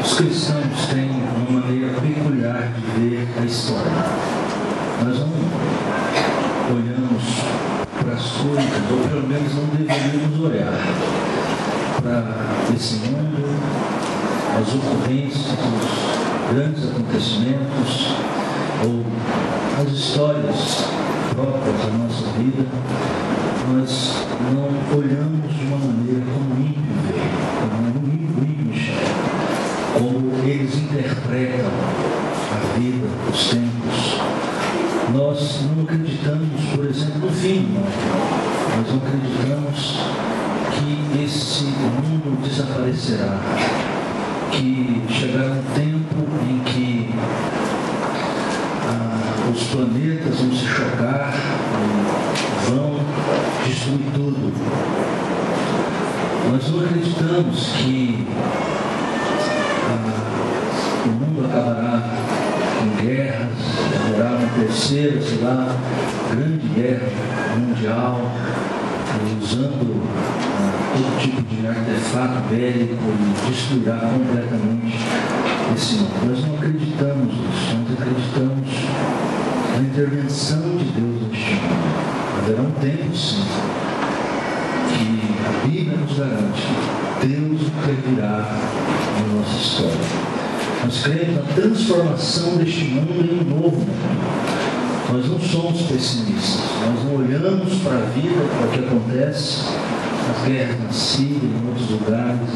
Os cristãos têm uma maneira peculiar de ver a história. Nós não olhamos para as coisas, ou pelo menos não deveríamos olhar para esse mundo, as ocorrências, os grandes acontecimentos, ou as histórias próprias da nossa vida. Nós não olhamos de uma maneira como o ímpio vê, como o ímpio enxerga, como eles interpretam a vida, os tempos. Nós não acreditamos, por exemplo, no fim do mundo. Nós não acreditamos que esse mundo desaparecerá, que chegará um tempo em que os planetas vão se chocar, vão destruir tudo. Nós não acreditamos que o mundo acabará com guerras, haverá uma terceira, sei lá, grande guerra mundial, usando todo tipo de artefato bélico e destruirá completamente esse mundo. Nós não acreditamos nisso, nós acreditamos na intervenção de Deus neste mundo. Haverá um tempo, sim, que a Bíblia nos garante que Deus intervirá na nossa história. Nós cremos na transformação deste mundo em um novo mundo. Nós não somos pessimistas, nós não olhamos para a vida, para o que acontece, as guerras na Síria, em outros lugares, e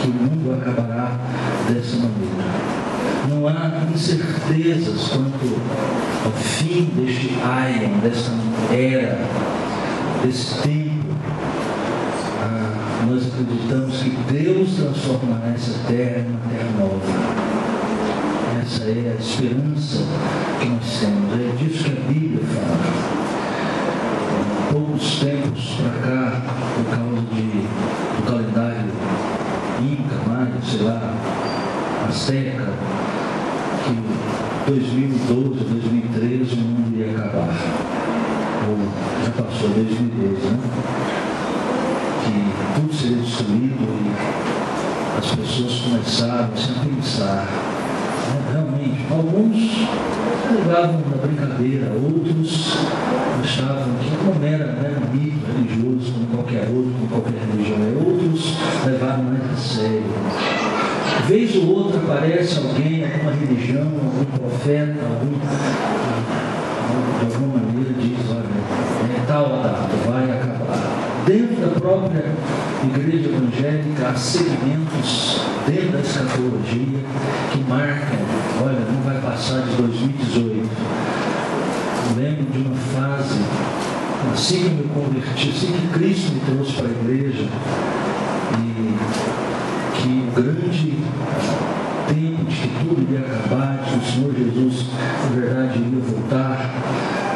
que o mundo acabará dessa maneira. Não há incertezas quanto ao fim deste aion, dessa era, desse tempo. Nós acreditamos que Deus transformará essa terra em uma terra nova. Essa é a esperança que nós temos, é disso que a Bíblia fala. Poucos tempos para cá, por causa do calendário Inca, Maia, sei lá, Azteca, que 2012, 2013 o mundo ia acabar. Ou já passou 2012, né? Que tudo seria destruído e as pessoas começaram a pensar. Realmente, alguns levavam na brincadeira, outros achavam que não era um mito religioso como qualquer outro, como qualquer religião, outros levavam mais a sério. Vez ou outra aparece alguém, alguma religião, algum profeta, de alguma maneira diz, olha, tal a data, vai acabar. Dentro da própria igreja evangélica há segmentos dentro da escatologia que marcam, olha, não vai passar de 2018. Eu lembro de uma fase, assim que eu me converti, assim que Cristo me trouxe para a igreja, e que o grande tempo de que tudo iria acabar, de que o Senhor Jesus, na verdade, iria voltar,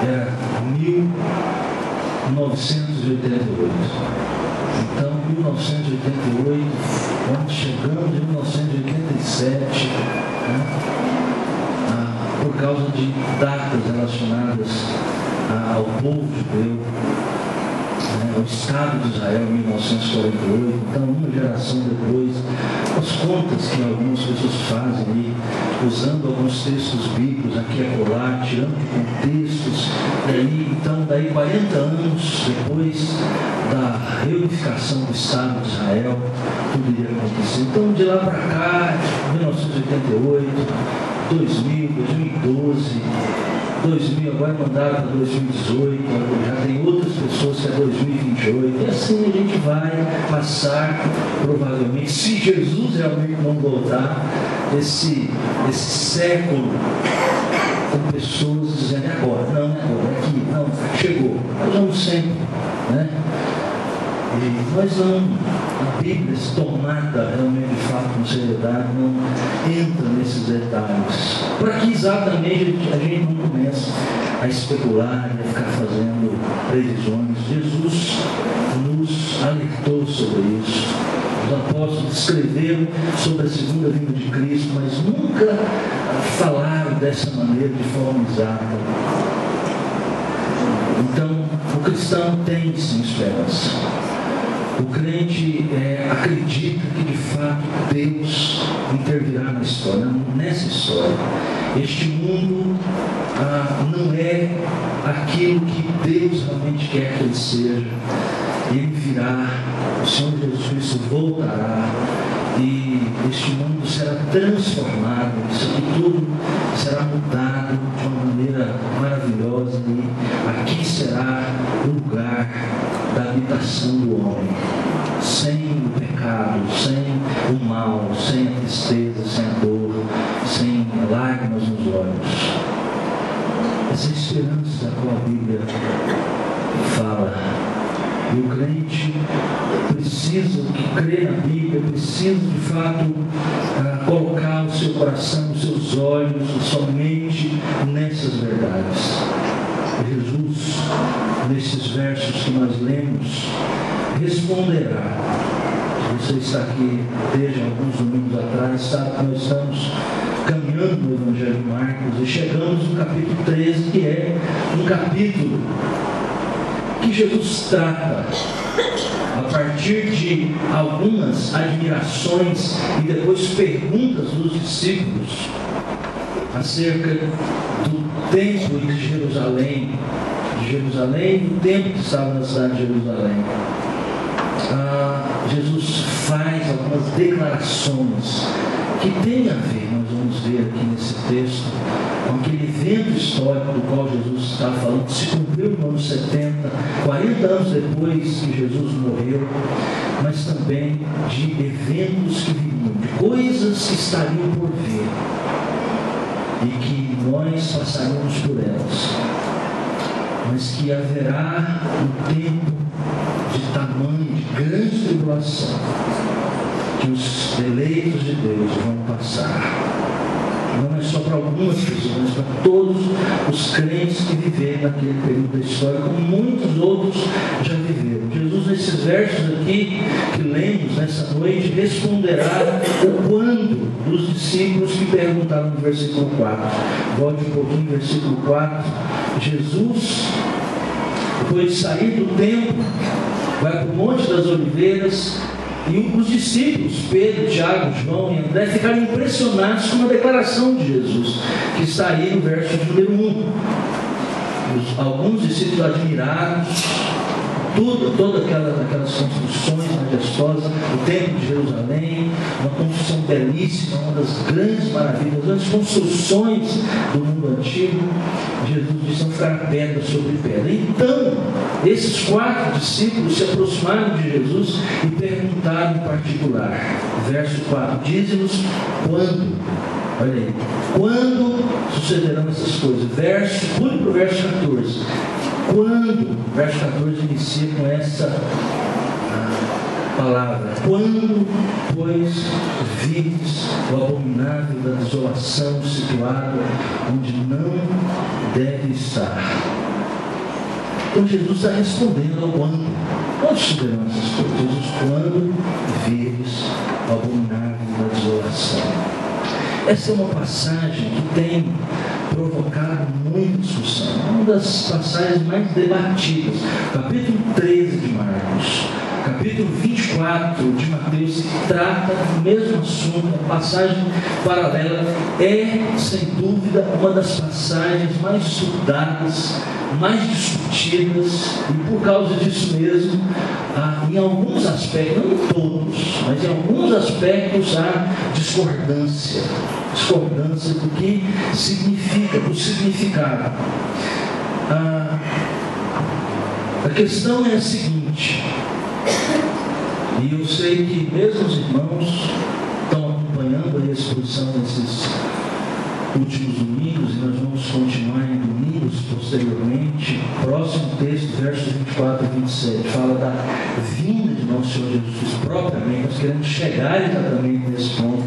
era 1988. Então, 1988, quando chegamos em 1987, por causa de datas relacionadas ao povo judeu, ao Estado de Israel em 1948, então uma geração depois, as contas que algumas pessoas fazem aí, usando alguns textos bíblicos aqui e acolá, tirando de contextos, daí 40 anos depois da reunificação do Estado de Israel, tudo iria acontecer. Então de lá para cá, 1988, 2000, 2012, 2000, agora mandaram para 2018, já tem outras pessoas que é 2028, e assim a gente vai passar, provavelmente, se Jesus realmente não voltar, esse século com pessoas dizendo agora, não, agora, aqui, não, chegou, nós vamos sempre, né? E nós não, a Bíblia, tomada realmente de fato com seriedade, não entra nesses detalhes, para que exatamente a gente não comece a especular e a ficar fazendo previsões. Jesus nos alertou sobre isso. Os apóstolos escreveram sobre a segunda vinda de Cristo, mas nunca falaram dessa maneira, de forma exata. Então, o cristão tem sim esperança. O crente acredita que de fato Deus intervirá na história, nessa história. Este mundo não é aquilo que Deus realmente quer que ele seja. Ele virá, o Senhor Jesus Cristo voltará e este mundo será transformado, isso aqui tudo será mudado de uma maneira maravilhosa e aqui será o lugar da habitação do homem, sem o pecado, sem o mal, sem a tristeza, sem a dor, sem lágrimas nos olhos. Essa é a esperança da qual a Bíblia fala. E o crente precisa, que crê na Bíblia, precisa de fato colocar o seu coração, os seus olhos, a sua mente nessas verdades. Jesus, nesses versos que nós lemos, responderá. Se você está aqui desde alguns domingos atrás, sabe que nós estamos caminhando no Evangelho de Marcos e chegamos no capítulo 13, que é um capítulo que Jesus trata a partir de algumas admirações e depois perguntas dos discípulos acerca do templo de Jerusalém, do templo que estava na cidade de Jerusalém. Jesus faz algumas declarações que têm a ver, nós vamos ver aqui nesse texto, com aquele evento histórico do qual Jesus está falando, que se cumpriu no ano 70, 40 anos depois que Jesus morreu, mas também de eventos que viriam, de coisas que estariam por vir e que nós passaríamos por elas, mas que haverá um tempo de tamanho, de grande tribulação, que os eleitos de Deus vão passar. Não é só para algumas pessoas, mas para todos os crentes que viveram naquele período da história, como muitos outros já viveram. Jesus, nesses versos aqui que lemos nessa noite, responderá o quando dos discípulos que perguntaram no versículo 4. Volte um pouquinho, versículo 4. Jesus, depois de sair do templo, vai para o Monte das Oliveiras. E os discípulos, Pedro, Tiago, João e André, ficaram impressionados com uma declaração de Jesus, que está aí no verso de número 1. Alguns discípulos admiraram todas aquelas construções majestosas, o templo de Jerusalém, uma construção belíssima, uma das grandes maravilhas, uma das construções do mundo antigo. Jesus disse: não ficará pedra sobre pedra. Então, esses 4 discípulos se aproximaram de Jesus e perguntaram em particular, verso 4, dize-nos quando, olha aí, quando sucederão essas coisas? Pule para o verso 14. Quando, verso 14 inicia com essa palavra: quando, pois, vides o abominável da desolação situado onde não deve estar. Então Jesus está respondendo ao quando. Quando sucederão essas coisas? Jesus: quando vides o abominável da desolação. Essa é uma passagem que tem provocado muita discussão, uma das passagens mais debatidas. Capítulo 13 de Marcos, capítulo 24 de Mateus, que trata do mesmo assunto, a passagem paralela, é sem dúvida uma das passagens mais estudadas, mais discutidas, e por causa disso mesmo, em alguns aspectos, não em todos, mas em alguns aspectos há discordância do que significa, do significado. A questão é a seguinte, e eu sei que mesmo os irmãos estão acompanhando a exposição nesses últimos domingos, e nós vamos continuar em domingos posteriormente. Próximo texto, versos 24 e 27, fala da vinda de nosso Senhor Jesus Cristo propriamente. Nós queremos chegar exatamente nesse ponto.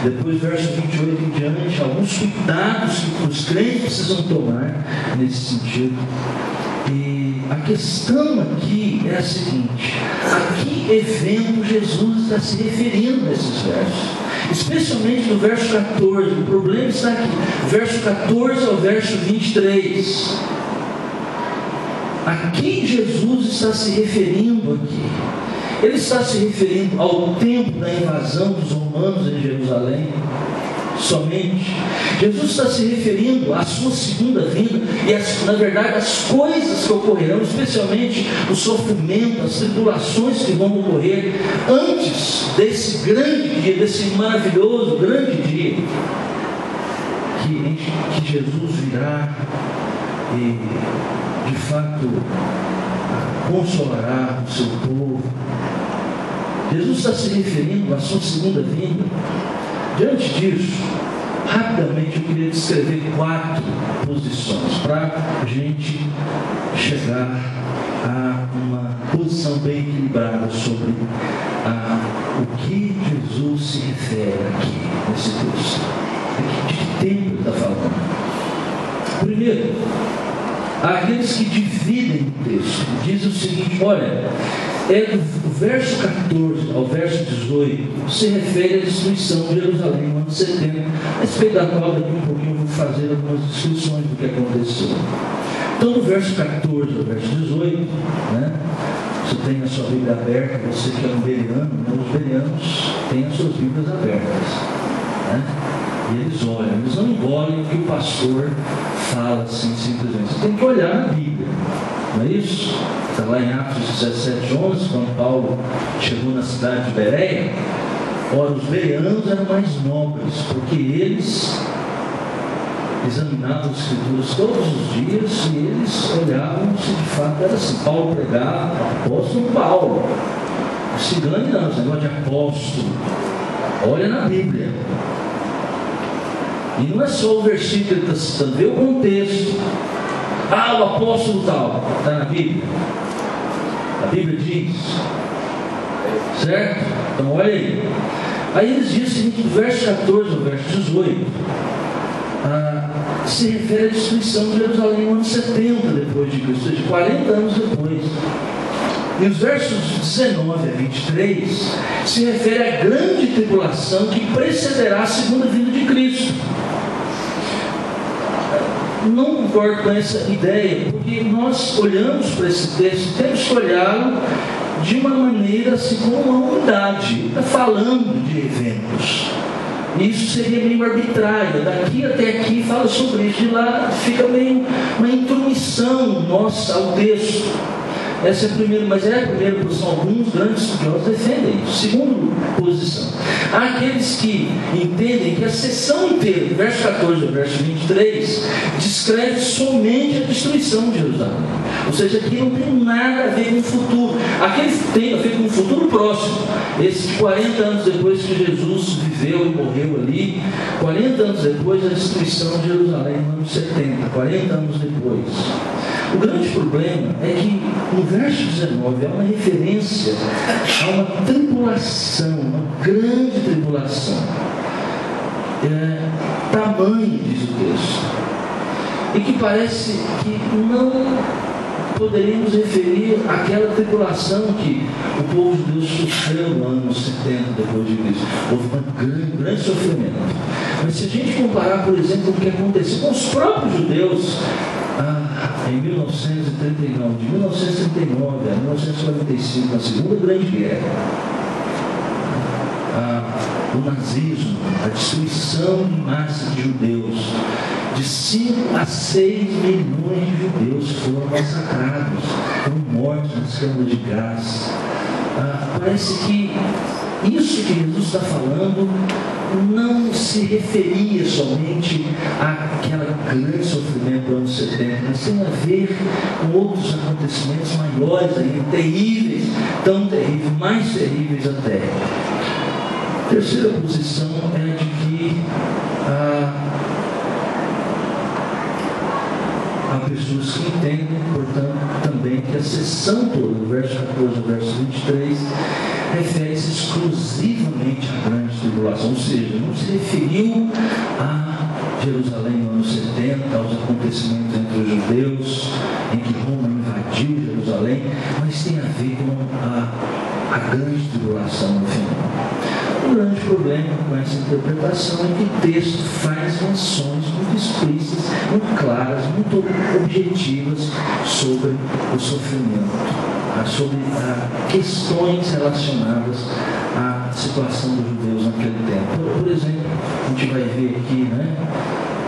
Depois, versos 28 em diante, alguns cuidados que os crentes precisam tomar nesse sentido. E a questão aqui é a seguinte: a que evento Jesus está se referindo nesses versos? Especialmente no verso 14, o problema está aqui, verso 14 ao verso 23. A quem Jesus está se referindo aqui? Ele está se referindo ao tempo da invasão dos romanos em Jerusalém somente. Jesus está se referindo à sua segunda vinda e, na verdade, as coisas que ocorrerão, especialmente o sofrimento, as tribulações que vão ocorrer antes desse grande dia, desse maravilhoso grande dia que Jesus virá e, de fato, consolará o seu povo. Jesus está se referindo à sua segunda vinda. Diante disso, rapidamente eu queria descrever 4 posições para a gente chegar a uma posição bem equilibrada sobre o que Jesus se refere aqui nesse texto. De que tempo ele está falando? Primeiro, há aqueles que dividem o texto. Diz o seguinte: olha, do verso 14 ao verso 18 se refere à destruição de Jerusalém no ano 70, a respeito da qual daqui um pouquinho eu vou fazer algumas descrições do que aconteceu. Então, do verso 14 ao verso 18, né, você tem a sua Bíblia aberta, você que é um bereano, né, os bereanos têm as suas Bíblias abertas, né, e eles olham, eles não engolem o que o pastor fala assim simplesmente. Você tem que olhar na Bíblia, não é isso? Está lá em Atos 17:11, quando Paulo chegou na cidade de Bereia. Ora, os bereanos eram mais nobres, porque eles examinavam as Escrituras todos os dias e eles olhavam se de fato era assim. Paulo pregava, apóstolo Paulo. Não se engane não, esse negócio de apóstolo. Olha na Bíblia. E não é só o versículo que ele está citando, vê o contexto. O apóstolo tal, está na Bíblia. A Bíblia diz, certo? Então olha aí. Aí eles dizem o seguinte: do verso 14 ao verso 18 se refere à destruição de Jerusalém no ano 70 depois de Cristo, ou seja, 40 anos depois. E os versos 19 a 23 se refere à grande tribulação que precederá a segunda vinda de Cristo. Não concordo com essa ideia, porque nós olhamos para esse texto, temos que olhá-lo de uma maneira assim, como uma unidade. Está falando de eventos. Isso seria meio arbitrário. Daqui até aqui fala sobre isso, de lá fica meio uma intromissão nossa ao texto. Essa é a primeira, mas é a primeira posição. Alguns grandes estudiosos defendem isso. Segunda posição, há aqueles que entendem que a seção inteira, do verso 14 ao verso 23, descreve somente a destruição de Jerusalém. Ou seja, aqui não tem nada a ver com o futuro. Aqui tem a ver com o futuro próximo. Esses 40 anos depois que Jesus viveu e morreu ali, 40 anos depois, a destruição de Jerusalém no ano 70, 40 anos depois. O grande problema é que no verso 19 há uma referência a uma tribulação, uma grande tribulação. Tamanho, diz o texto. E que parece que não poderíamos referir àquela tribulação que o povo de Deus sofreu no ano 70 depois de Cristo. Houve um grande sofrimento. Mas se a gente comparar, por exemplo, com o que aconteceu com os próprios judeus, em 1939, de 1939 a 1945, na Segunda Grande Guerra, o nazismo, a destruição em massa de judeus, de 5 a 6 milhões de judeus foram massacrados, foram mortos nas câmaras de gás. Parece que isso que Jesus está falando não se referia somente àquele grande sofrimento do ano 70, mas tem a ver com outros acontecimentos maiores ainda, terríveis, tão terríveis, mais terríveis até. A terceira posição é de que há pessoas que entendem, portanto, também que a seção toda, do verso 14 ao verso 23, refere-se exclusivamente à grande tribulação, ou seja, não se referiu a Jerusalém no ano 70, aos acontecimentos entre os judeus, em que Roma invadiu Jerusalém, mas tem a ver com a grande tribulação no final. O grande problema com essa interpretação é que o texto faz menções muito explícitas, muito claras, muito objetivas sobre o sofrimento sobre questões relacionadas à situação dos judeus naquele tempo. Por exemplo, a gente vai ver aqui, né?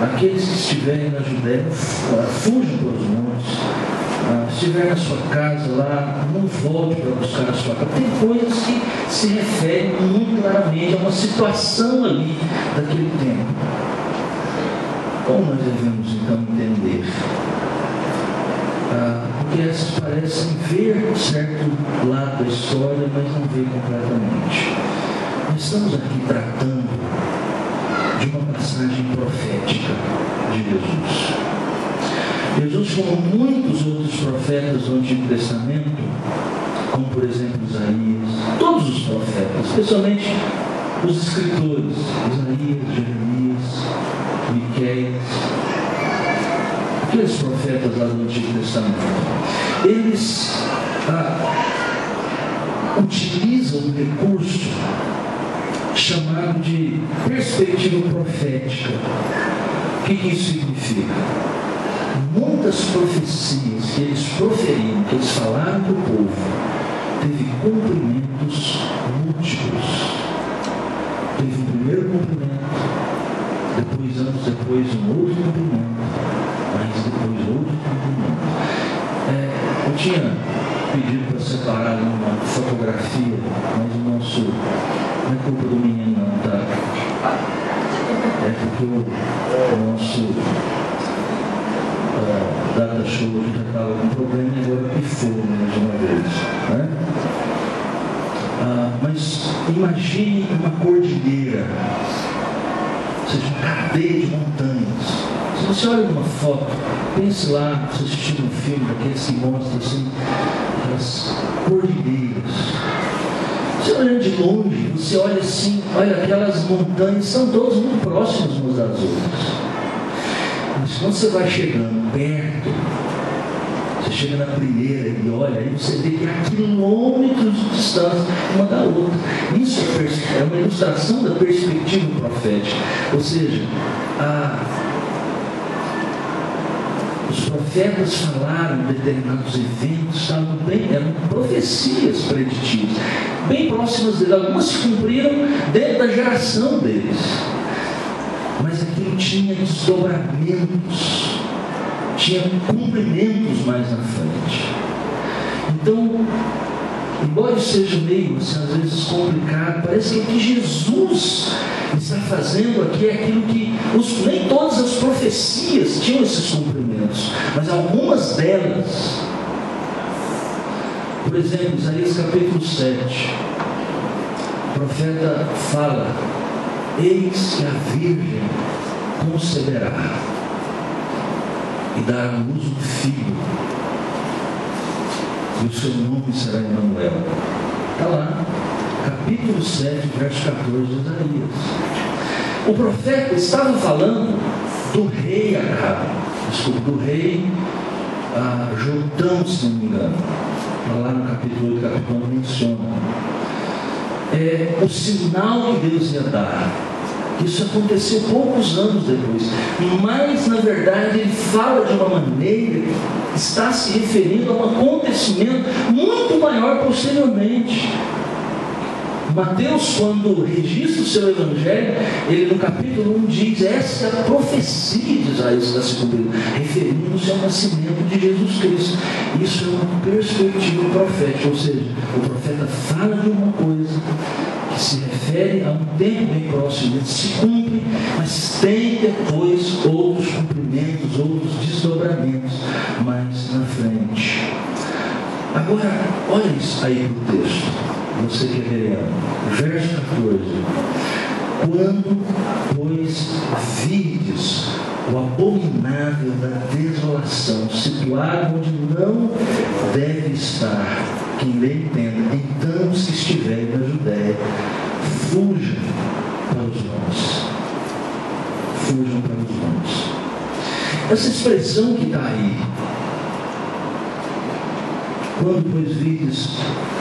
Aqueles que estiverem na Judéia, fujam para os montes. Se estiver na sua casa lá, não volte para buscar a sua casa. Tem coisas que se referem muito claramente a uma situação ali daquele tempo. Como nós devemos então entender? Porque essas parecem ver um certo lado da história, mas não ver completamente. Nós estamos aqui tratando de uma passagem profética de Jesus. Jesus, como muitos outros profetas do Antigo Testamento, como por exemplo Isaías, todos os profetas, especialmente os escritores, Isaías, Jeremias, Miqueias, aqueles profetas lá do Antigo Testamento, eles utilizam um recurso chamado de perspectiva profética. O que isso significa? Muitas profecias que eles proferiram, que eles falaram para o povo, teve cumprimentos múltiplos. Teve um primeiro cumprimento, depois, anos depois, um outro cumprimento, mas depois outro cumprimento. Eu tinha pedido para separar uma fotografia, mas o nosso, não é culpa do menino não, tá? É porque o nosso data show já estava com problema e agora pifou mais uma vez, né? Mas imagine uma cordilheira, ou seja, uma cadeia de montanhas. Se você olha numa foto, pense lá, você assistindo um filme daqueles que mostram assim, aquelas cordilheiras. Você olhando de longe, você olha assim, olha, aquelas montanhas são todas muito próximas umas das outras. Mas quando você vai chegando perto, você chega na primeira e olha, aí você vê que há quilômetros de distância uma da outra. Isso é uma ilustração da perspectiva profética. Ou seja, os profetas falaram de determinados eventos, eram profecias preditivas, bem próximas deles. Algumas se cumpriram dentro da geração deles. Mas aquilo tinha desdobramentos, tinha cumprimentos mais na frente. Então, embora isso seja meio, assim, às vezes complicado, parece que o que Jesus está fazendo aqui é aquilo que nem todas as profecias tinham esses cumprimentos, mas algumas delas. Por exemplo, Isaías capítulo 7, o profeta fala: eis que a Virgem conceberá e dará à luz um filho, e o seu nome será Emanuel. Está lá, capítulo 7, verso 14 de Isaías. O profeta estava falando do rei Acabe, do rei Jotão, se não me engano. Lá no capítulo 8, capítulo 9 menciona. O sinal que Deus ia dar. Isso aconteceu poucos anos depois, mas na verdade ele fala de uma maneira que está se referindo a um acontecimento muito maior posteriormente. Mateus, quando registra o seu evangelho, ele no capítulo 1 diz: essa é a profecia de Isaías que está se cumprindo, referindo-se ao nascimento de Jesus Cristo. Isso é uma perspectiva profética, ou seja, o profeta fala de uma coisa que se refere a um tempo bem próximo, ele se cumpre, mas tem depois outros cumprimentos, outros desdobramentos mais na frente. Agora, olha isso aí para o texto. Você que é vereano, verso 14: quando, pois, virdes o abominável da desolação, situado onde não deve estar, quem lhe entenda, então os que estiverem na Judéia, fujam para os montes. Fujam para os montes. Essa expressão que está aí, quando, pois, virdes,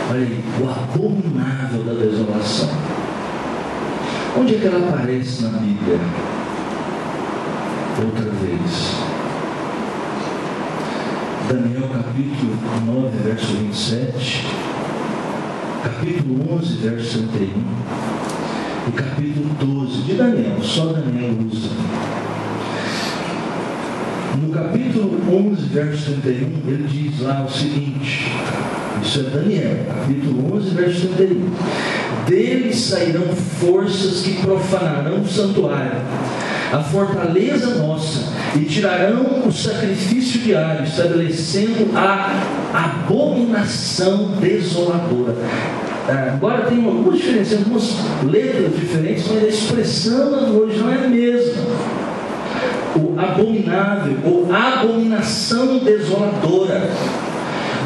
olha aí, o abominável da desolação, onde é que ela aparece na Bíblia? Outra vez, Daniel capítulo 9, verso 27, capítulo 11, verso 31 e capítulo 12 de Daniel, só Daniel usa. No capítulo 11, verso 31, ele diz lá o seguinte, isso é Daniel, capítulo 11, verso 31. Deles sairão forças que profanarão o santuário, a fortaleza nossa, e tirarão o sacrifício diário, estabelecendo a abominação desoladora. Agora tem algumas diferenças, algumas letras diferentes, mas a expressão no original é a mesma. O abominável, ou abominação desoladora.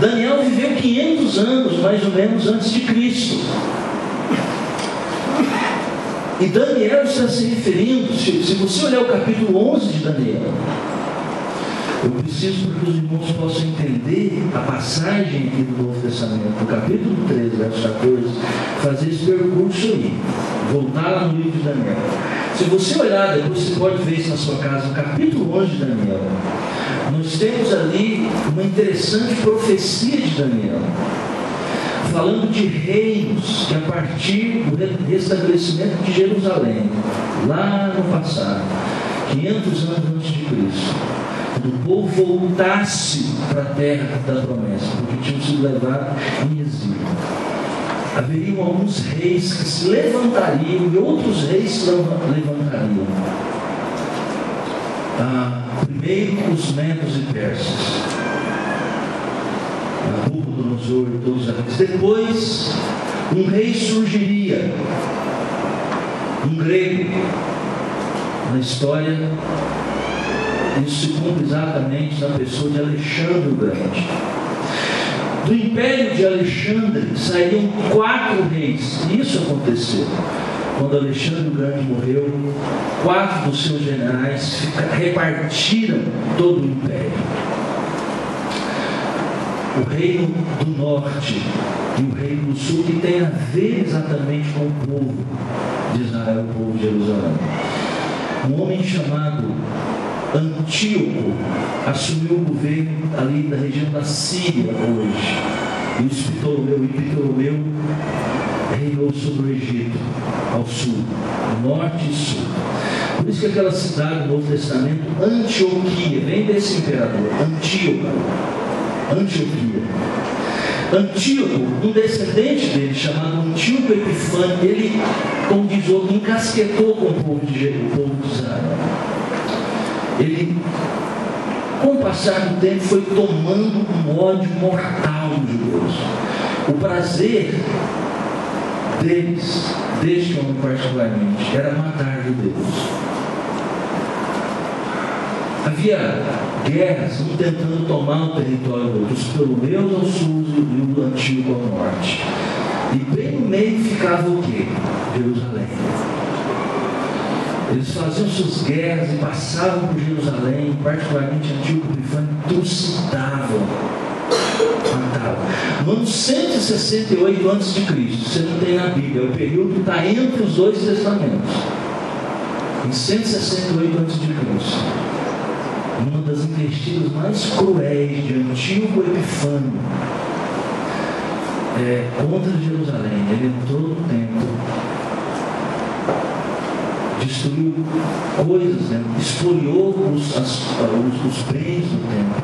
Daniel viveu 500 anos, mais ou menos, antes de Cristo. E Daniel está se referindo, se você olhar o capítulo 11 de Daniel, eu preciso para que os irmãos possam entender a passagem aqui do Novo Testamento, no capítulo 13, verso 14, fazer esse percurso aí, voltar lá no livro de Daniel. Se você olhar, depois você pode ver isso na sua casa, no capítulo 11 de Daniel, nós temos ali uma interessante profecia de Daniel, falando de reinos que a partir do restabelecimento de Jerusalém, lá no passado, 500 anos antes de Cristo, quando o povo voltasse para a terra da promessa, porque tinham sido levados em exílio, haveriam alguns reis que se levantariam e outros reis se levantariam. Primeiro os medos e persas, Nabucodonosor e todos aqueles. Depois um rei surgiria, um grego. Na história isso se cumpre exatamente na pessoa de Alexandre o Grande. Do império de Alexandre saíram 4 reis. E isso aconteceu quando Alexandre o Grande morreu. 4 dos seus generais repartiram todo o império. O reino do norte e o reino do sul, que tem a ver exatamente com o povo de Israel, o povo de Jerusalém. Um homem chamado Antíoco assumiu o governo ali da região da Síria hoje. E o Ptolomeu reinou sobre o Egito, ao sul, norte e sul. Por isso que aquela cidade do Novo Testamento, Antioquia, vem desse imperador, Antioquia. Antíoco, um descendente dele, chamado Antíoco Epifânio, ele, como diz outro, encasquetou com o povo de Israel. Ele, com o passar do tempo, foi tomando um ódio mortal dos judeus. O prazer deles, deste homem particularmente, era matar judeus. Havia guerras, um tentando tomar o território do outro, os Ptolomeus ao sul e o Antíoco ao norte. E bem no meio ficava o quê? Jerusalém. Eles faziam suas guerras e passavam por Jerusalém, particularmente Antíoco Epifânio, trucidavam, matavam. No ano 168 a.C., você não tem na Bíblia, o período que está entre os dois testamentos. Em 168 a.C., uma das investidas mais cruéis de Antíoco Epifânio contra Jerusalém. Ele entrou no templo, destruiu coisas, espoliou os bens do templo,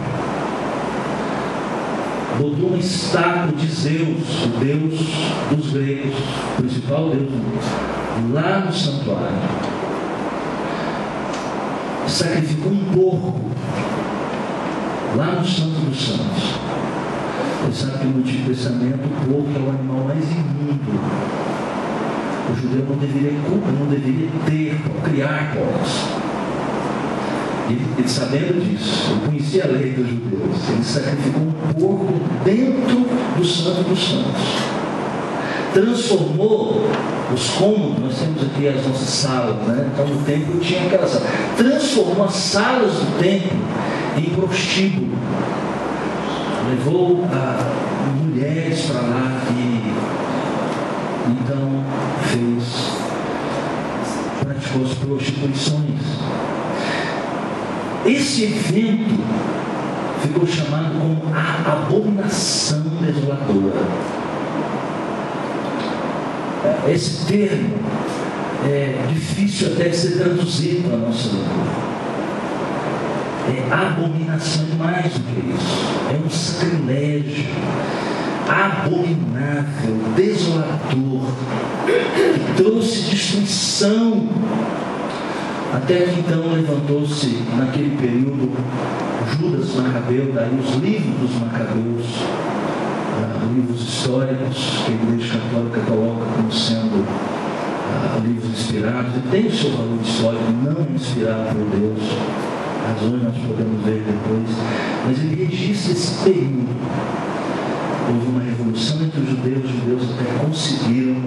botou uma estátua de Zeus, o deus dos gregos, o principal deus do mundo, lá no santuário. Sacrificou um porco lá no Santo dos Santos. Você sabe que no Antigo Testamento o porco é o animal mais imundo. O judeu não deveria criar porcos. Ele sabendo disso, ele conhecia a lei dos judeus, ele sacrificou um porco dentro do Santo dos Santos. Transformou os cômodos, nós temos aqui as nossas salas, então no templo tinha aquela sala. Transformou as salas do templo em prostíbulo. Levou mulheres para lá e então praticou as prostituições. Esse evento ficou chamado como a abominação desoladora. Esse termo é difícil até de ser traduzido para a nossa língua. Abominação é mais do que isso, é um sacrilégio abominável, desolador, que trouxe destruição. Até que então levantou-se naquele período Judas Macabeu, daí os livros dos Macabeus, livros históricos que a Igreja Católica coloca como sendo livros inspirados, e tem o seu valor histórico, não inspirado por Deus. Razões nós podemos ver depois, mas ele registra esse período. Houve uma revolução entre os judeus até conseguiram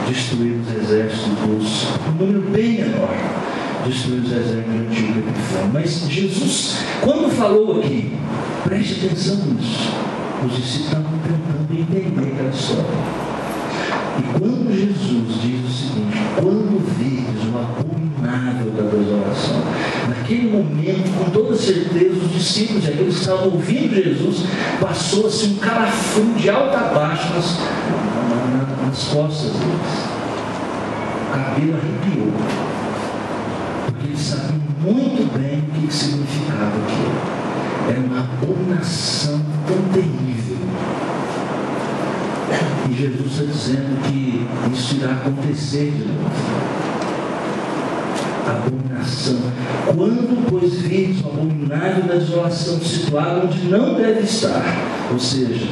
destruir os exércitos um número bem menor, destruir os exércitos do antigo Epifânio. Mas Jesus, quando falou aqui, preste atenção nisso, os discípulos estavam tentando entender aquela história. E quando Jesus diz o seguinte: quando vides o abominável da desolação, naquele momento, com toda certeza, os discípulos e aqueles que estavam ouvindo Jesus, passou-se um calafrio de alto a baixo nas costas deles. O cabelo arrepiou, porque eles sabiam muito bem o que significava aquilo. Era uma abominação tão terrível. E Jesus está dizendo que isso irá acontecer de novo. Abominação. Quando, pois, vides o abominável da desolação situado onde não deve estar, ou seja,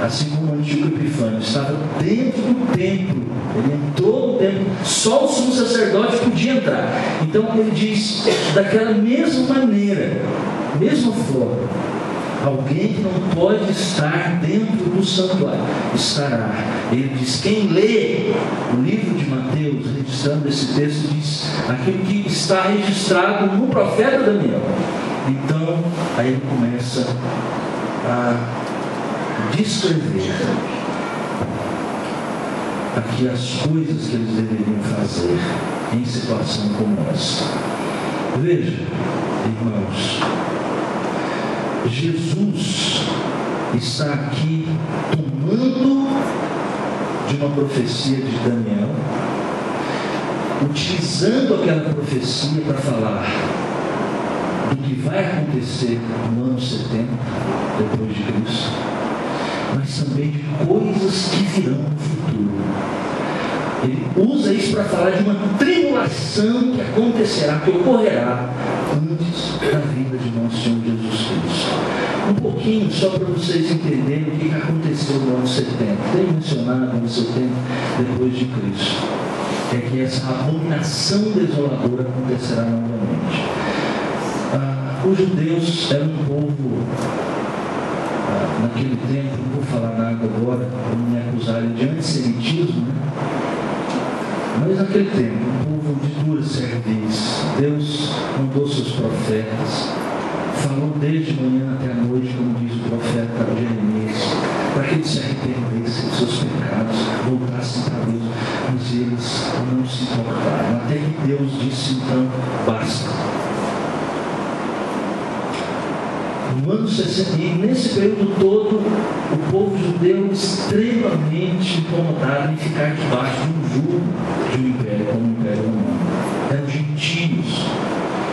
assim como o antigo Epifânio estava dentro do templo, ele entrou no templo, só o sumo sacerdote podia entrar. Então ele diz, daquela mesma maneira, mesma forma, alguém que não pode estar dentro do santuário estará. Ele diz, quem lê o livro de Mateus, registrando esse texto, diz aquilo que está registrado no profeta Daniel. Então, aí ele começa a descrever aqui as coisas que eles deveriam fazer em situação como essa. Veja, irmãos, Jesus está aqui tomando de uma profecia de Daniel, utilizando aquela profecia para falar do que vai acontecer no ano 70, depois de Cristo, mas também de coisas que virão no futuro. Ele usa isso para falar de uma tribulação que acontecerá, que ocorrerá antes da vinda de nosso Senhor Jesus Cristo. Um pouquinho só para vocês entenderem o que aconteceu no ano 70. Tem mencionado no ano 70 depois de Cristo. É que essa abominação desoladora acontecerá novamente. Os judeus eram um povo, naquele tempo, não vou falar nada agora, para não me acusarem de antissemitismo, né? Mas naquele tempo, um povo de dura cerviz. Deus mandou seus profetas, falou desde manhã até a noite, como diz o profeta Jeremias, para que eles se arrependessem dos seus pecados, voltassem para Deus, mas eles não se importaram, até que Deus disse então, basta. No ano 60, e nesse período todo, o povo judeu extremamente incomodado em ficar debaixo de um jugo de um império como o Império Romano. Eram gentios.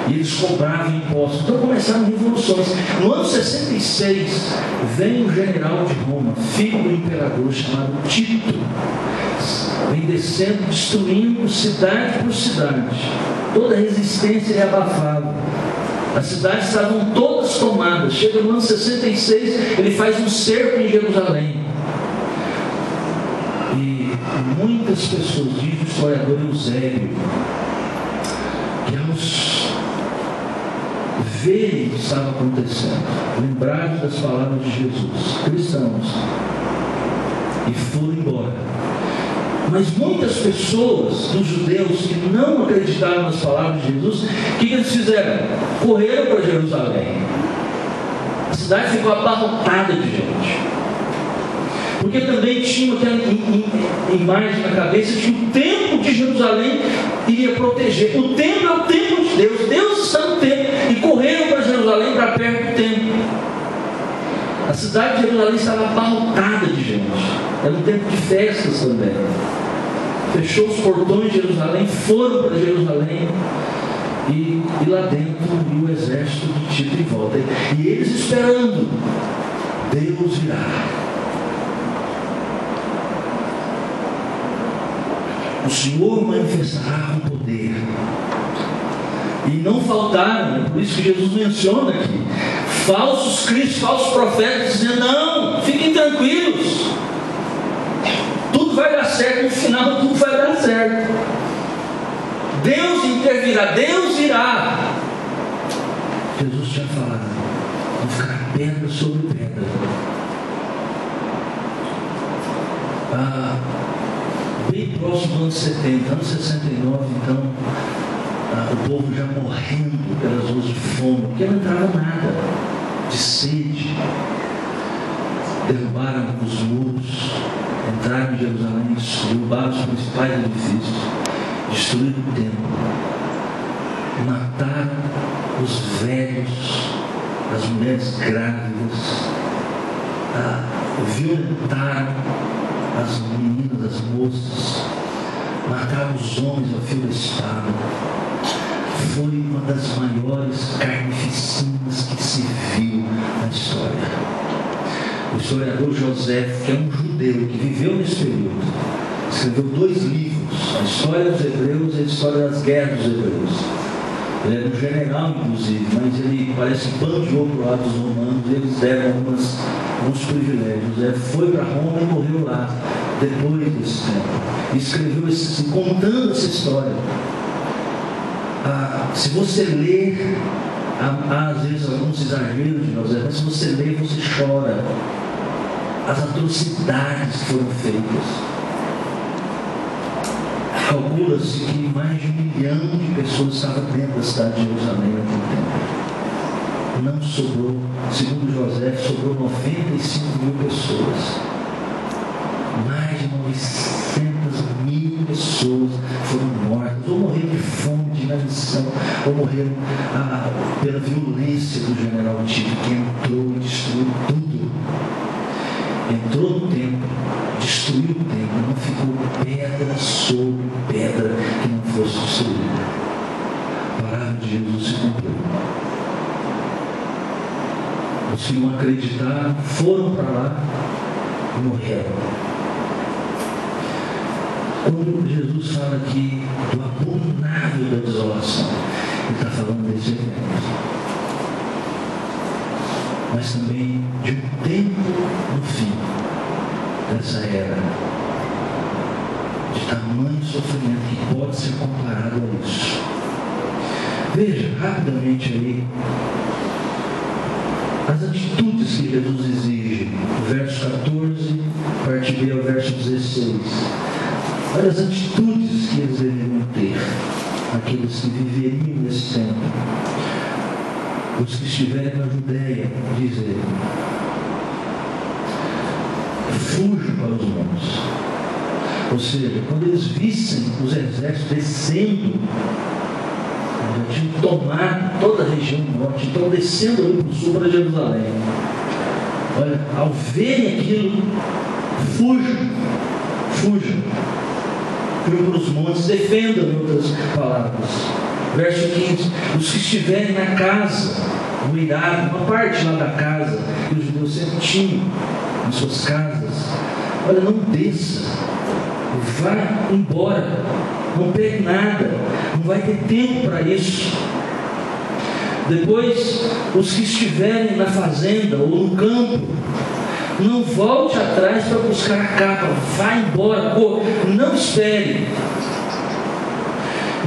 E eles cobravam impostos. Então começaram revoluções. No ano 66, vem um general de Roma, filho do imperador, chamado Tito. Vem descendo, destruindo cidade por cidade. Toda a resistência é abafada. As cidades estavam todas tomadas. Chega no ano 66, ele faz um cerco em Jerusalém. E muitas pessoas, diz o historiador Eusébio, que aos verem o que estava acontecendo, lembraram das palavras de Jesus, cristãos, e foram embora. Mas muitas pessoas, dos judeus, que não acreditaram nas palavras de Jesus, o que eles fizeram? Correram para Jerusalém. A cidade ficou abarrotada de gente. Porque também tinha aquela imagem na cabeça de que o templo de Jerusalém iria proteger. O templo é o templo de Deus. Deus está no templo. E correram para Jerusalém, para perto do templo. A cidade de Jerusalém estava abarrotada de gente. Era um tempo de festas também. Fechou os portões de Jerusalém, foram para Jerusalém, e lá dentro o exército de Tito em volta. E eles esperando, Deus virá. O Senhor manifestará com poder. E não faltaram, por isso que Jesus menciona aqui, falsos cristos, falsos profetas, dizendo: não, fiquem tranquilos, tudo vai dar certo, no final tudo vai dar certo. Deus intervirá, Deus irá. Jesus tinha falado: não ficará pedra sobre pedra. Bem próximo do ano 70, ano 69, então, o povo já morrendo pelas ruas de fome, porque não entrava nada, de sede. Derrubaram os muros, entraram em Jerusalém, derrubaram os principais edifícios, destruíram o templo, mataram os velhos, as mulheres grávidas, violentaram as meninas, as moças, mataram os homens ao fio da espada. Foi uma das maiores carnificinas que se viu na história. O historiador José, que é um judeu que viveu nesse período, escreveu 2 livros: a história dos hebreus e a história das guerras dos hebreus. Ele era um general, inclusive, mas ele parece que bandeou para o lado dos romanos, e eles deram alguns privilégios. Ele foi para Roma e morreu lá, depois desse tempo. E escreveu contando essa história. Se você ler, há às vezes alguns exageros de José, mas se você ler, você chora. As atrocidades que foram feitas. Calcula-se que mais de 1 milhão de pessoas estavam dentro da cidade de Jerusalém naquele tempo. Não sobrou, segundo José, sobrou 95 mil pessoas. Mais de 900.000 pessoas foram mortas, ou morreram de fome, de inanição, ou morreram pela violência do general Tito, que entrou e destruiu tudo. Entrou no templo, destruiu o templo, não ficou pedra sobre pedra que não fosse destruída. A palavra de Jesus se cumpriu. Os que não acreditaram foram para lá e morreram. Quando Jesus fala aqui do abominável da desolação, ele está falando desse evento, mas também de um tempo no fim dessa era, de tamanho sofrimento que pode ser comparado a isso. Veja rapidamente aí as atitudes que Jesus exige, verso 14, parte B ao verso 16. Olha as atitudes que eles deveriam ter, aqueles que viveriam nesse tempo. Os que estiverem na Judéia, diz ele, fujam para os montes. Ou seja, quando eles vissem os exércitos descendo, já tinham tomado toda a região norte, então descendo ali para o sul, para Jerusalém. Olha, ao verem aquilo, fujam. Fujam para os montes, defendam, em outras palavras. Verso 15: os que estiverem na casa, no irado, uma parte lá da casa que os judeus sempre tinham em suas casas, olha, não desça, vá embora, não pegue nada, não vai ter tempo para isso. Depois, os que estiverem na fazenda ou no campo, não volte atrás para buscar a capa, vá embora, não espere.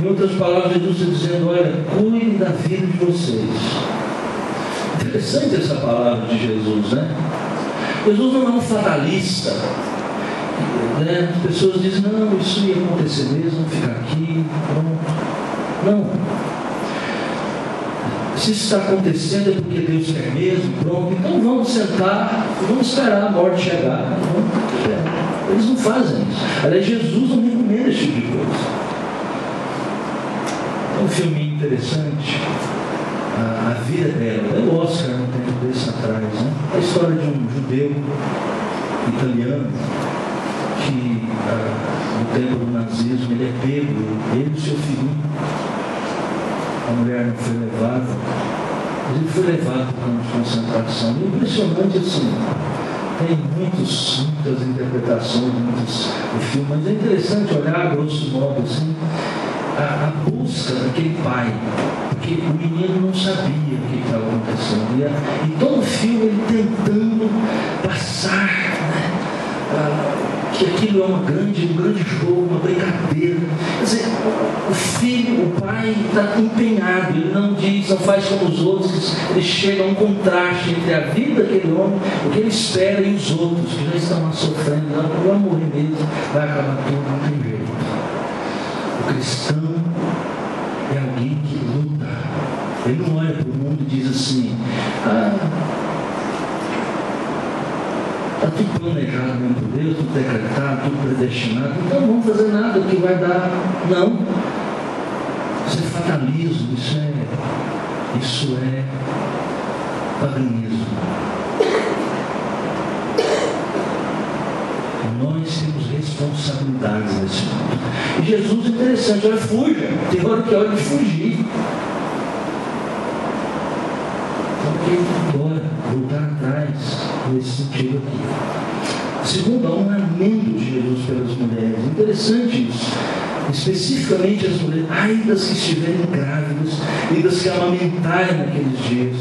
Em outras palavras, Jesus está dizendo: olha, cuide da vida de vocês. Interessante essa palavra de Jesus, né? Jesus não é um fatalista, né? As pessoas dizem: não, isso ia acontecer mesmo, vamos ficar aqui, pronto. Não. Se isso está acontecendo é porque Deus quer mesmo, pronto. Então vamos sentar, vamos esperar a morte chegar. Eles não fazem isso. Aliás, Jesus não recomenda esse tipo de coisa. É um filme interessante, a vida dela. É o Oscar, um tempo desse atrás, né? A história de um judeu italiano que no tempo do nazismo ele é pego, ele e seu filhinho. A mulher não foi levada, mas ele foi levado para um campo de concentração. E impressionante assim, tem muitas interpretações, muitos filmes, mas é interessante olhar, grosso modo, assim, a busca daquele pai, porque o menino não sabia o que estava acontecendo. E todo o filme ele tentando passar, né, que aquilo é um grande jogo, uma brincadeira. Quer dizer, o filho, o pai está empenhado, ele não diz, não faz como os outros, ele chega a um contraste entre a vida daquele homem, o que ele espera, e os outros que já estão lá sofrendo, não vai morrer mesmo, vai acabar tudo, não tem jeito. O cristão é alguém que luta, ele não olha para o mundo e diz assim, está tudo planejado mesmo por Deus, tudo decretado, tudo predestinado, então não vamos fazer nada que vai dar. Não. Isso é fatalismo, isso é paganismo. Nós temos responsabilidades nesse mundo. E Jesus é interessante, olha, fuja. Tem hora que é hora de fugir. Embora, voltar atrás nesse sentido aqui. Segundo, há um lamento de Jesus pelas mulheres. Interessante isso. Especificamente as mulheres, ai das que estiverem grávidas e das que amamentarem naqueles dias.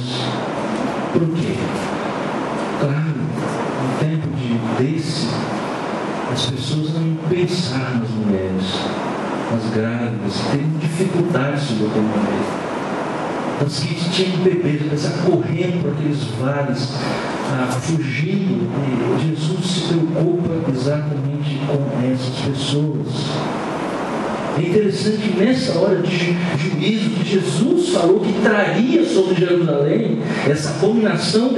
Por quê? Claro, no tempo desse, as pessoas não iam pensar nas mulheres, nas grávidas, que teriam dificuldades sobre aquele momento. Das que tinham bebês, começar correndo por aqueles vales, fugindo. E Jesus se preocupa exatamente com essas pessoas. É interessante que nessa hora de juízo que Jesus falou que traria sobre Jerusalém essa abominação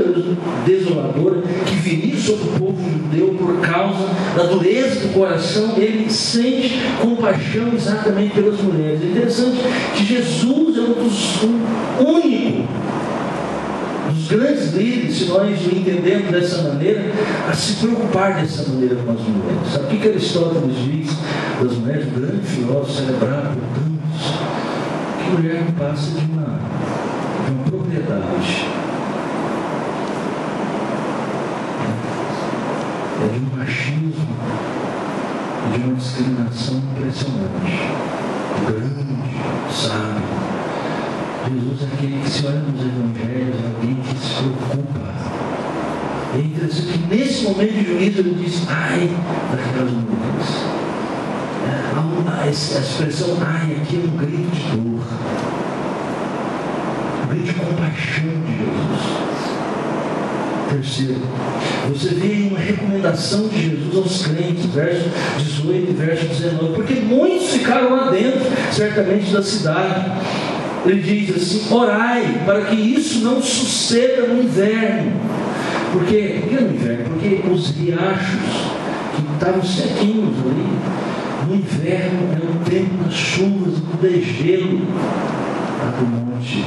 desoladora que viria sobre o povo judeu por causa da dureza do coração, ele sente compaixão exatamente pelas mulheres. É interessante que Jesus é um único dos grandes líderes, se nós o entendemos dessa maneira, a se preocupar dessa maneira com as mulheres. Sabe o que Aristóteles diz das mulheres? Um grande filósofo celebrado por tantos, que mulher não passa de uma propriedade, é de um machismo e de uma discriminação impressionante. Grande, sábio. Jesus é aquele que se olha nos evangelhos, é alguém que se preocupa. É interessante que nesse momento de juízo ele diz, ai daquelas mulheres. A expressão ai aqui é um grito de dor, um grito de compaixão de Jesus. Terceiro, você vê uma recomendação de Jesus aos crentes, verso 18 e verso 19, porque muitos ficaram lá dentro, certamente da cidade. Ele diz assim, orai para que isso não suceda no inverno. Por que no inverno? Porque os riachos que estavam sequinhos ali, no inverno é o tempo das chuvas, do degelo do monte.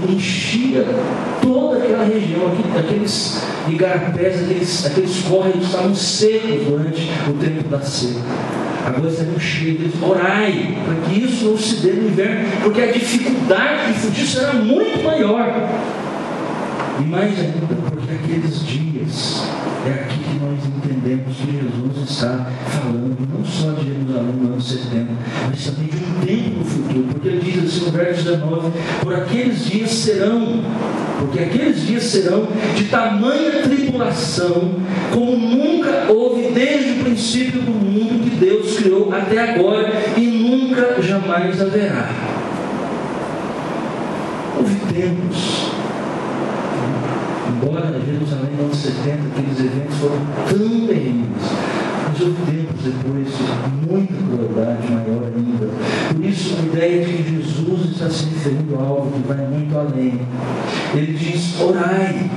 E enchia toda aquela região, aqueles igarapés, aqueles córregos estavam secos durante o tempo da seca. Agora estariam cheios, eles orai para que isso não se dê no inverno, porque a dificuldade de fugir será muito maior. E mais ainda, porque aqueles dias, é aqui que nós entendemos que Jesus está falando, não só de Jerusalém no ano 70, mas também de um tempo no futuro, porque ele diz assim no verso 19, porque aqueles dias serão de tamanha tribulação, como nunca houve desde o princípio do mundo que Deus criou até agora, e nunca jamais haverá. Houve tempos, embora Jerusalém no ano 70 aqueles eventos foram tão terríveis, mas houve tempos depois de muita crueldade maior ainda. Por isso a ideia de que Jesus está se referindo a algo que vai muito além. Ele diz, orai.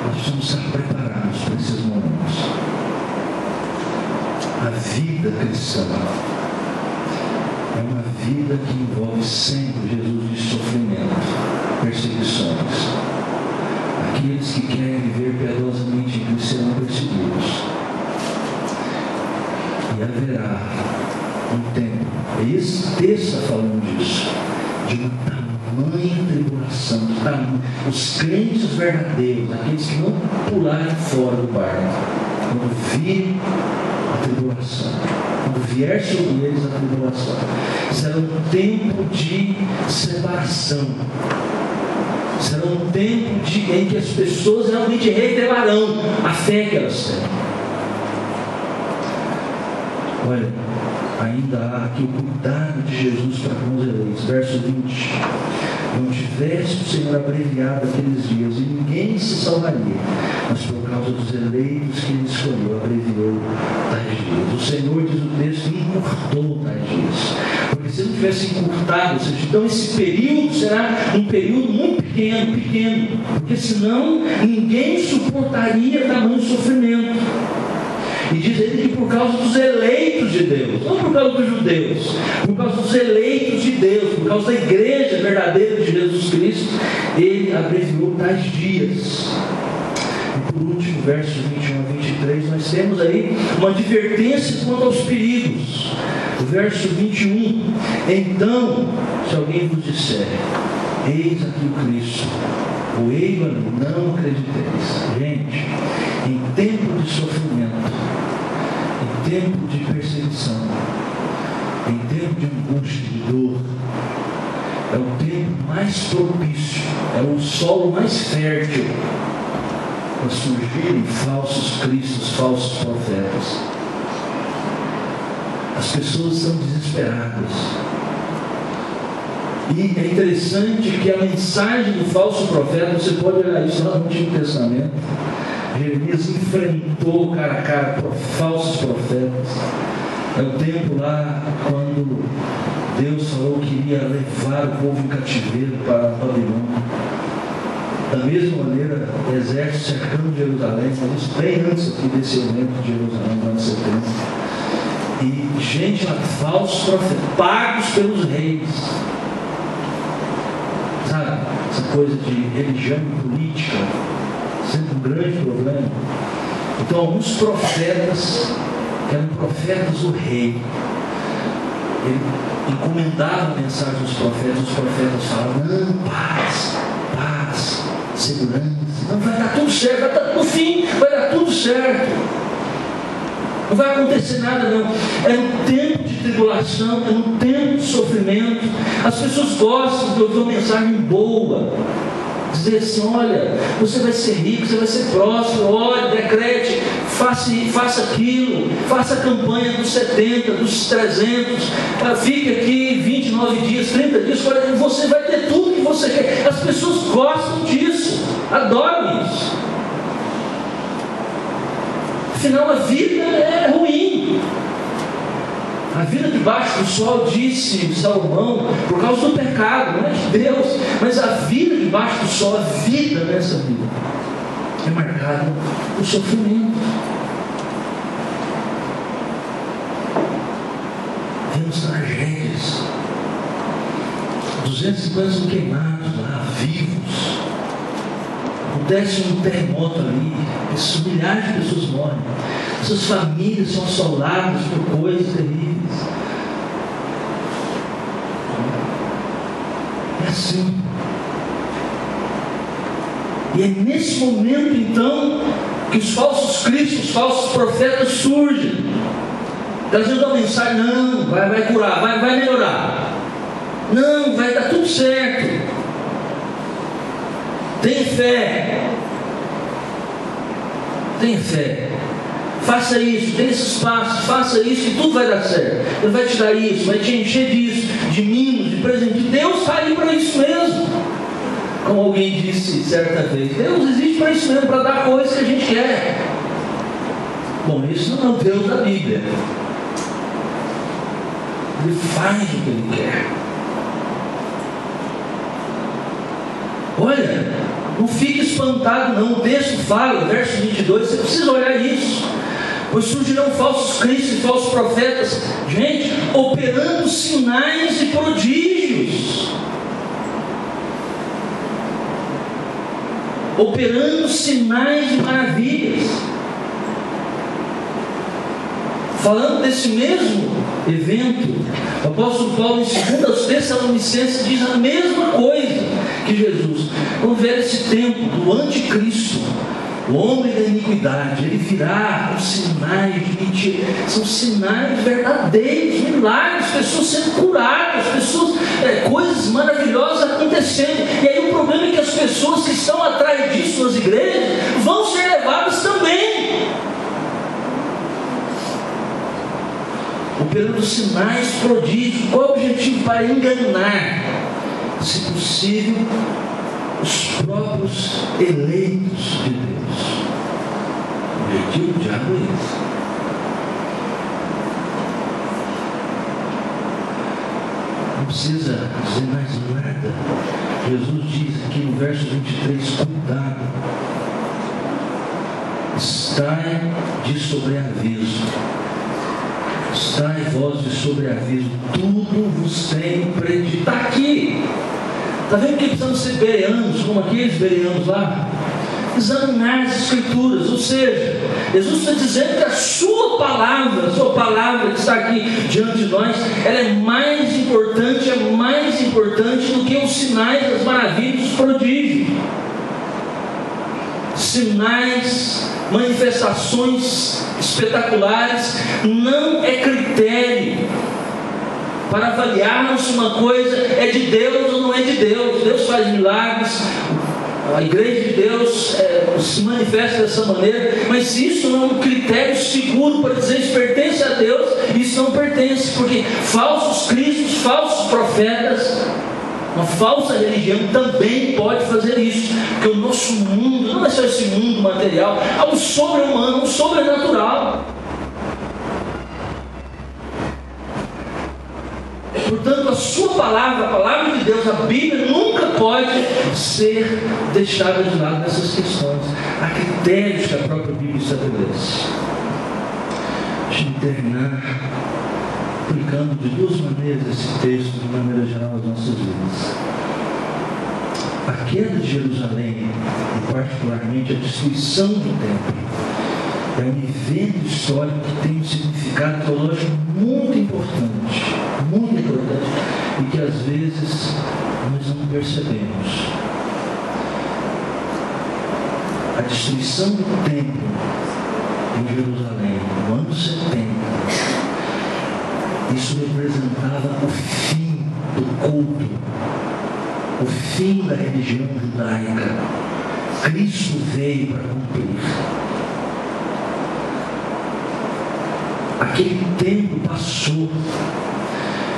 Nós precisamos estar preparados para esses momentos. A vida cristã é uma vida que envolve sempre, Jesus diz, sofrimento, perseguições. Aqueles que querem viver piedosamente em Cristo serão perseguidos. E haverá um tempo, esse texto está falando disso, de uma tamanha tribulação, os crentes verdadeiros, aqueles que não pularem fora do barco, quando virem a tribulação, quando vier sobre eles a tribulação, será um tempo de separação, será um tempo em que as pessoas realmente revelarão a fé que elas têm. Olha, ainda há aqui o cuidado de Jesus para com os eleitos. Verso 20: não tivesse o Senhor abreviado aqueles dias, e ninguém se salvaria, mas por causa dos eleitos que Ele escolheu, abreviou tais dias. O Senhor, diz o texto, encurtou tais dias. Porque se Ele tivesse encurtado, ou seja, então esse período será um período muito pequeno, porque senão ninguém suportaria tamanho sofrimento. E diz ele que por causa dos eleitos de Deus, não por causa dos judeus, por causa dos eleitos de Deus, por causa da igreja verdadeira de Jesus Cristo, Ele abreviou tais dias. E por último, versos 21 a 23, nós temos aí uma advertência quanto aos perigos. O verso 21: então, se alguém vos disser, eis aqui o Cristo, ou ei ali, não acrediteis. Gente, em tempo de sofrimento, em tempo de perseguição, em tempo de angústia, de dor, é o tempo mais propício, é o solo mais fértil para surgirem falsos cristos, falsos profetas. As pessoas são desesperadas. E é interessante que a mensagem do falso profeta, você pode olhar isso lá no Antigo Testamento. Jeremias enfrentou cara a cara falsos profetas. É o tempo lá quando Deus falou que iria levar o povo em cativeiro para a Babilônia. Da mesma maneira, o exército cercando Jerusalém, mas isso bem antes aqui desse evento de Jerusalém, no ano 70. E gente lá, falsos profetas, pagos pelos reis. Sabe, essa coisa de religião e política, sempre um grande problema. Então, alguns profetas, que eram profetas do rei, ele encomendava a mensagem dos profetas, os profetas falavam, não, paz, segurança, não, vai dar tudo certo, no fim vai dar tudo certo. Não vai acontecer nada não. É um tempo de tribulação, é um tempo de sofrimento. As pessoas gostam de ouvir uma mensagem boa, dizer assim, olha, você vai ser rico, você vai ser próspero, olha, decrete, faça aquilo, faça a campanha dos 70, dos 300, fique aqui 29 dias, 30 dias, olha, você vai ter tudo que você quer. As pessoas gostam disso, adoram isso. Afinal, a vida é ruim. A vida debaixo do sol, disse Salomão, por causa do pecado, não é de Deus, mas a vida debaixo do sol, a vida nessa vida, é marcada por sofrimento. Vemos tragédias. 250 são queimados lá, vivos. Acontece um terremoto ali, milhares de pessoas morrem, suas famílias são assoladas por coisas terríveis. É assim. E é nesse momento então que os falsos cristos, os falsos profetas surgem, trazendo a mensagem, não, vai curar, vai melhorar, não, vai dar tudo certo. Tenha fé, faça isso, tenha esses passos, faça isso e tudo vai dar certo. Ele vai te dar isso, vai te encher disso, de mimos, de presente. Deus está aí para isso mesmo. Como alguém disse certa vez, Deus existe para isso mesmo, para dar coisas que a gente quer. Bom, isso não é o Deus da Bíblia. Ele faz o que Ele quer. Olha, não fique espantado não, o texto fala, verso 22, você precisa olhar isso. pois surgirão falsos cristos e falsos profetas, gente, operando sinais e prodígios. Operando sinais e maravilhas. Falando desse mesmo evento, o apóstolo Paulo, em 2 Tessalonicenses, diz a mesma coisa que Jesus. Quando vier esse tempo do anticristo, o homem da iniquidade, ele virá com sinais de mentira. São sinais verdadeiros, milagres, pessoas sendo curadas, coisas maravilhosas acontecendo. E aí o problema é que as pessoas que estão atrás disso nas igrejas vão ser levadas também, operando sinais, prodígios. Qual é o objetivo? Para enganar, se possível, os próprios eleitos de Deus. O objetivo do diabo é esse. Não precisa dizer mais nada. Jesus diz aqui no verso 23, cuidado, estai de sobreaviso. Estai vós de sobreaviso, tudo vos tem predito. Está aqui. Está vendo que precisamos ser bereanos, como aqueles bereanos lá? Examinar as Escrituras, ou seja, Jesus está dizendo que a sua palavra que está aqui diante de nós, ela é mais importante do que os sinais, as maravilhas, os prodígios. Sinais, manifestações espetaculares não é critério para avaliarmos se uma coisa é de Deus ou não é de Deus. Deus faz milagres, a igreja de Deus se manifesta dessa maneira, mas se isso não é um critério seguro para dizer se pertence a Deus, isso não pertence, porque falsos cristos, falsos profetas, uma falsa religião também pode fazer isso, porque o nosso mundo não é só esse mundo material, há um sobre-humano, um sobrenatural. Portanto, a sua palavra, a palavra de Deus, a Bíblia, nunca pode ser deixada de lado nessas questões. Há critérios que a própria Bíblia estabelece. Deixa eu terminar aplicando de duas maneiras esse texto, de maneira geral, às nossas vidas. A queda de Jerusalém, e particularmente a destruição do templo, é um evento histórico que tem um significado teológico muito importante, e que às vezes nós não percebemos. A destruição do templo em Jerusalém, no ano 70, isso representava o fim do culto, o fim da religião judaica. Cristo veio para cumprir. Aquele tempo passou.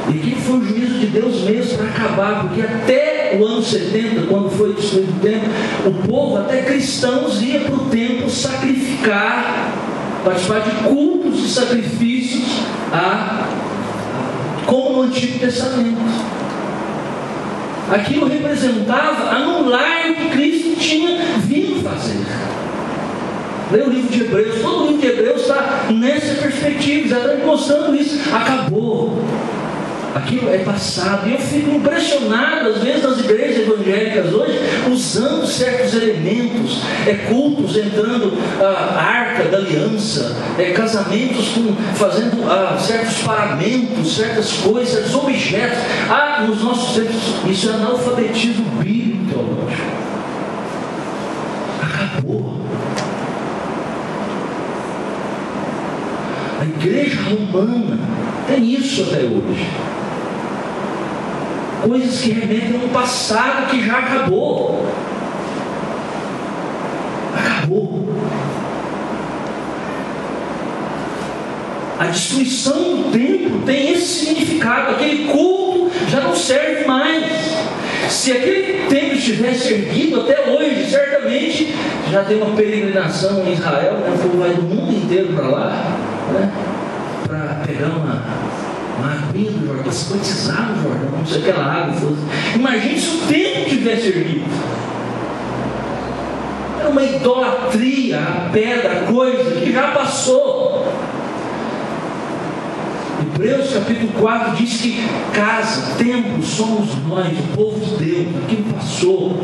E aqui foi o juízo de Deus mesmo para acabar, porque até o ano 70, quando foi destruído o templo, o povo, até cristãos, ia para o templo sacrificar, participar de cultos e sacrifícios, como no Antigo Testamento. Aquilo representava anular o que Cristo tinha vindo fazer. Leia o livro de Hebreus, todo o livro de Hebreus está nessa perspectiva, já está mostrando isso. Acabou. Aquilo é passado. E eu fico impressionado, às vezes, nas igrejas evangélicas hoje, usando certos elementos, cultos entrando a arca da aliança, casamentos fazendo certos paramentos, certas coisas, certos objetos. Nos nossos tempos, isso é analfabetismo bíblico teológico. Acabou. A igreja romana tem isso até hoje. Coisas que remetem a um passado que já acabou. Acabou. A destruição do templo tem esse significado. Aquele culto já não serve mais. Se aquele templo estivesse erguido até hoje, certamente já tem uma peregrinação em Israel, né? O povo vai do mundo inteiro para lá, né? Para pegar uma aguinha do Jordão, para se batizar no Jordão, como se aquela água fosse. Imagine se o templo tivesse erguido. para uma idolatria à pedra, coisa que já passou. Hebreus capítulo 4 diz que casa, templo, somos nós, o povo de Deus. Aquilo passou.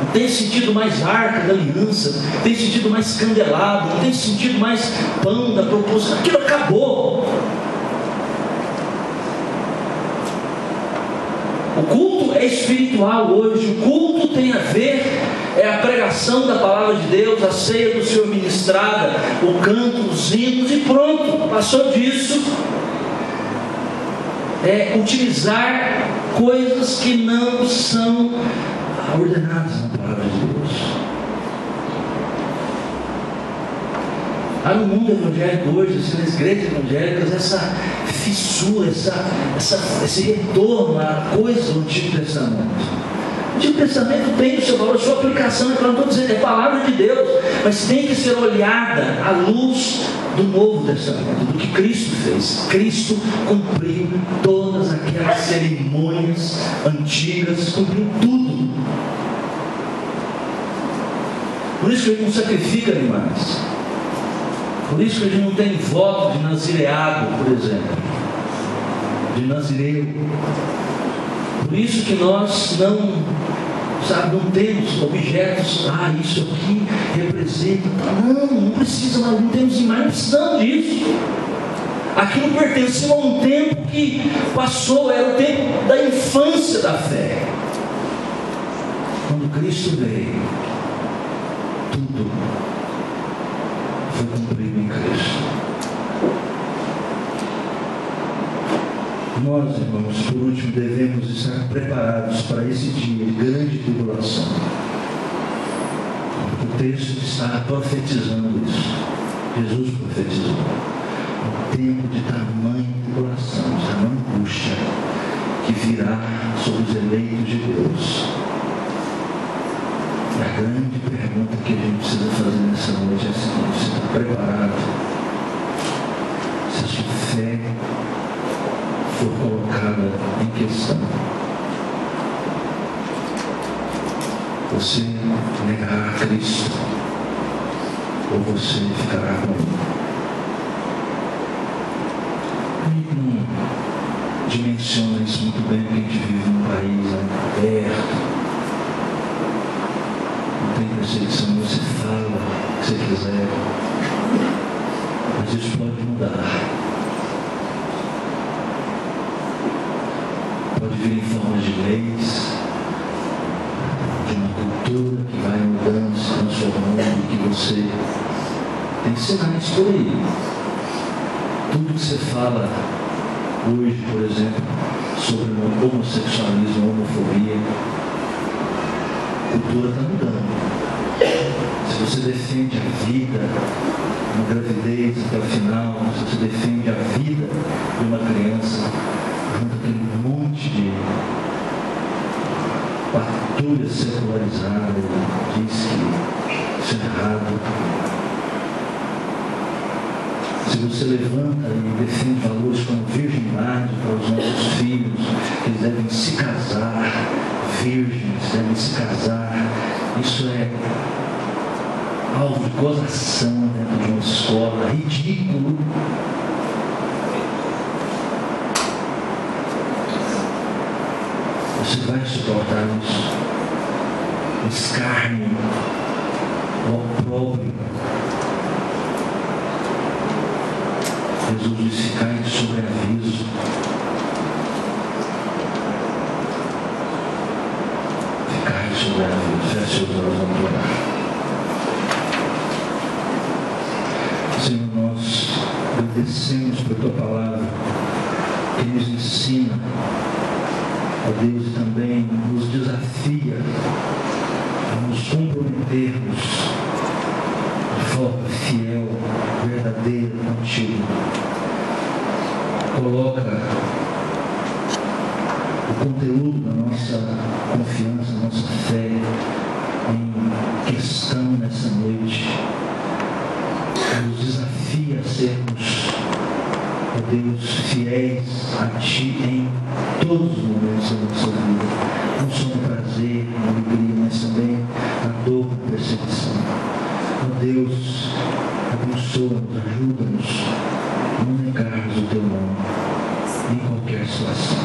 Não tem sentido mais arca da aliança, não tem sentido mais candelabro, não tem sentido mais pão da proposição. Aquilo acabou. O culto é espiritual hoje. O culto tem a ver, é a pregação da palavra de Deus, a ceia do Senhor ministrada, o canto, os hinos e pronto, passou disso. É utilizar coisas que não são ordenadas na palavra de Deus. Há no mundo evangélico hoje, nas igrejas evangélicas, essa fissura, esse retorno à coisa do Antigo Testamento. O Antigo Testamento tem o seu valor, a sua aplicação, não estou dizendo, é palavra de Deus, mas tem que ser olhada à luz do Novo Testamento, do que Cristo fez. Cristo cumpriu todas aquelas cerimônias antigas, cumpriu tudo. Por isso que a gente não sacrifica animais. Por isso que a gente não tem voto de nazireado, por exemplo, de nazireu. Por isso que nós não temos objetos, isso aqui representa. Não precisa, nós não temos imagens, não precisamos disso. Aquilo pertenceu a um tempo que passou, era o tempo da infância da fé. Quando Cristo veio, tudo foi cumprido em Cristo. Nós, irmãos, por último, devemos estar preparados para esse dia de grande tribulação. O texto está profetizando isso. Jesus profetizou. Um tempo de tamanha tribulação, de tamanha angústia, que virá sobre os eleitos de Deus. E a grande pergunta que a gente precisa fazer nessa noite é a seguinte: você está preparado? Se a sua fé for colocada em questão, você negará a Cristo ou você ficará com Ele? A gente não dimensiona isso muito bem, porque a gente vive num país aberto. Não tem perseguição, você fala o que você quiser, mas isso pode mudar. Pode vir em forma de leis, de uma cultura que vai mudando, se transformando, e que você tem sinais por aí. Tudo que você fala hoje, por exemplo, sobre o homossexualismo, homofobia, a cultura está mudando. Se você defende a vida, uma gravidez até o final, se você defende a vida de uma criança, junto aquele monte de patrulha secularizada, diz que isso é errado. Se você levanta e defende valores como virgindade para os nossos filhos, que eles devem se casar, virgens devem se casar, isso é alvo de gozação dentro de uma escola, ridículo. Você vai suportar isso? O escárnio, o opróbrio. Jesus disse: ficai de sobreaviso. Ficai de sobreaviso. Feche seus olhos, vamos orar. Senhor, nós agradecemos por tua palavra que nos ensina, ó Deus, e também nos desafia a nos comprometermos de forma fiel, verdadeira contigo. Coloca o conteúdo da nossa confiança, da nossa fé em questão nessa noite. Nos desafia a sermos, ó Deus, fiéis a Ti em todos os momentos da nossa vida, não só no prazer, na alegria, mas também na dor, abençoa-nos, ajuda-nos a não negarmos o teu nome em qualquer situação.